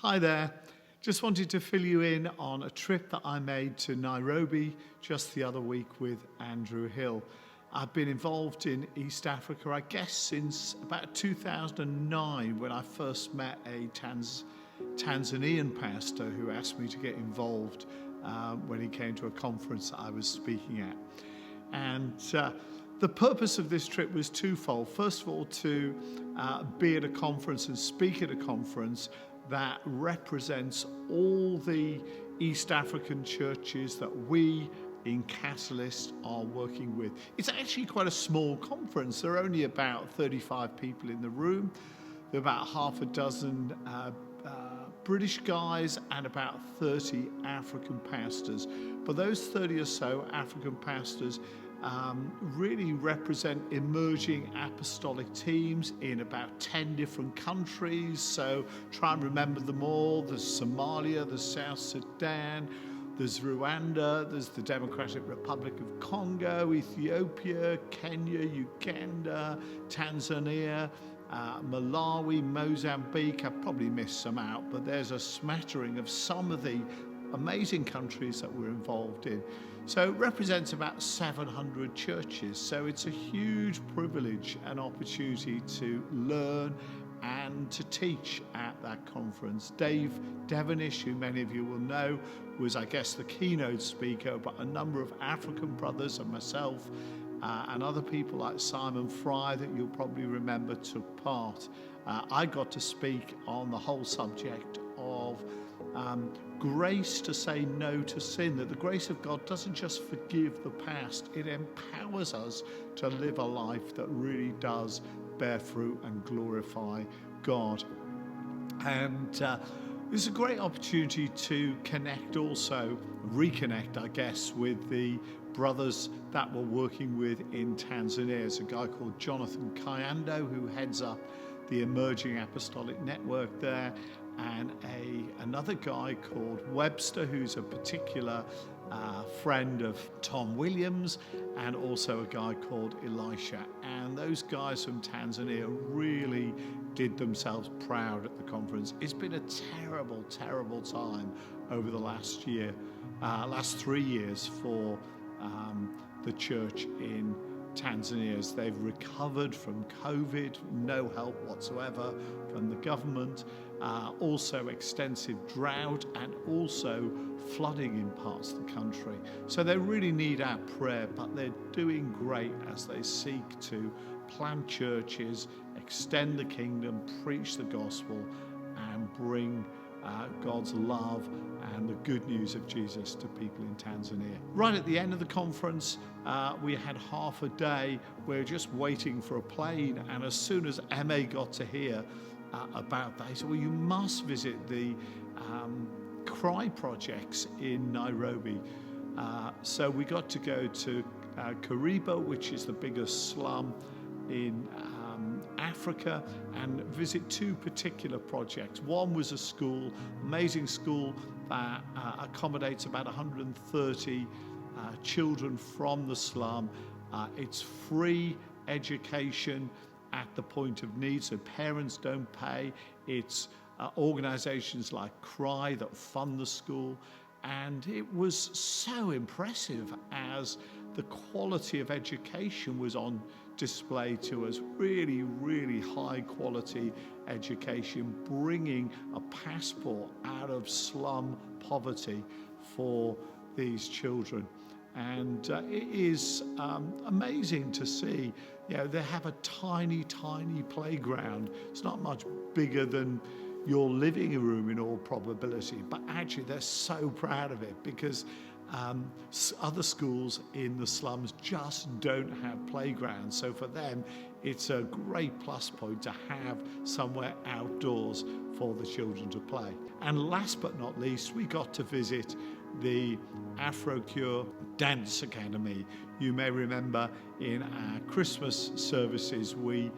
Hi there. Just wanted to fill you in on a trip that I made to Nairobi just the other week with Andrew Hill. I've been involved in East Africa, I guess, since about 2009 when I first met a Tanzanian pastor who asked me to get involved when he came to a conference that I was speaking at. And the purpose of this trip was twofold. First of all, to be at a conference and speak at a conference that represents all the East African churches that we in Catalyst are working with. It's actually quite a small conference. There are only about 35 people in the room. There are about half a dozen British guys and about 30 African pastors. But those 30 or so African pastors really represent emerging apostolic teams in about 10 different countries. So try and remember them all. There's Somalia, there's South Sudan, there's Rwanda, there's the Democratic Republic of Congo, Ethiopia, Kenya, Uganda, Tanzania, Malawi, Mozambique. I've probably missed some out, but there's a smattering of some of the amazing countries that we're involved in. So it represents about 700 churches. So it's a huge privilege and opportunity to learn and to teach at that conference. Dave Devenish, who many of you will know, was, I guess, the keynote speaker, but a number of African brothers and myself and other people like Simon Fry that you'll probably remember took part. I got to speak on the whole subject of grace to say no to sin, that the grace of God doesn't just forgive the past, it empowers us to live a life that really does bear fruit and glorify God. And this is a great opportunity to connect also, reconnect, I guess, with the brothers that we're working with in Tanzania. There's a guy called Jonathan Kayando who heads up the Emerging Apostolic Network there, and another guy called Webster, who's a particular friend of Tom Williams, and also a guy called Elisha. And those guys from Tanzania really did themselves proud at the conference. It's been a terrible, terrible time over the last 3 years for the church in Tanzania as they've recovered from COVID, no help whatsoever from the government, also extensive drought and also flooding in parts of the country. So they really need our prayer, but they're doing great as they seek to plant churches, extend the kingdom, preach the gospel, and bring God's love and the good news of Jesus to people in Tanzania. Right at the end of the conference, we had half a day. We were just waiting for a plane, and as soon as MA got to hear about that, he said, well, you must visit the Cry projects in Nairobi. So we got to go to Kariba, which is the biggest slum in Africa, and visit two particular projects. One was a school, amazing school that accommodates about 130 children from the slum. It's free education at the point of need, so parents don't pay. It's organizations like Cry that fund the school. And it was so impressive as the quality of education was on display to us. Really, really high quality education, bringing a passport out of slum poverty for these children. And it is amazing to see. You know, they have a tiny, tiny playground. It's not much bigger than your living room in all probability, but actually they're so proud of it because other schools in the slums just don't have playgrounds. So for them, it's a great plus point to have somewhere outdoors for the children to play. And last but not least, we got to visit the AfroCure Dance Academy. You may remember in our Christmas services, we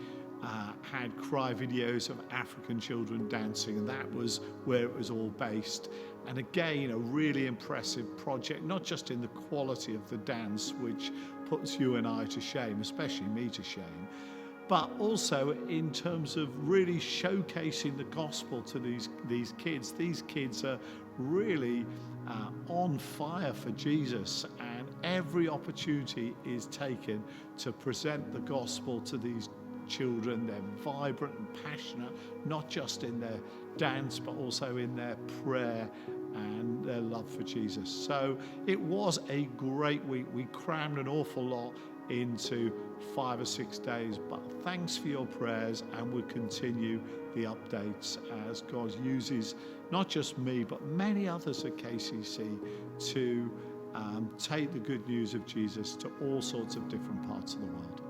had Cry videos of African children dancing, and that was where it was all based. And again, a really impressive project, not just in the quality of the dance, which puts you and I to shame, especially me to shame, but also in terms of really showcasing the gospel to these kids. These kids are really on fire for Jesus, and every opportunity is taken to present the gospel to these children. They're vibrant and passionate, not just in their dance, but also in their prayer and their love for Jesus. So it was a great week. We crammed an awful lot into 5 or 6 days, but thanks for your prayers, and we'll continue the updates as God uses not just me, but many others at KCC to take the good news of Jesus to all sorts of different parts of the world.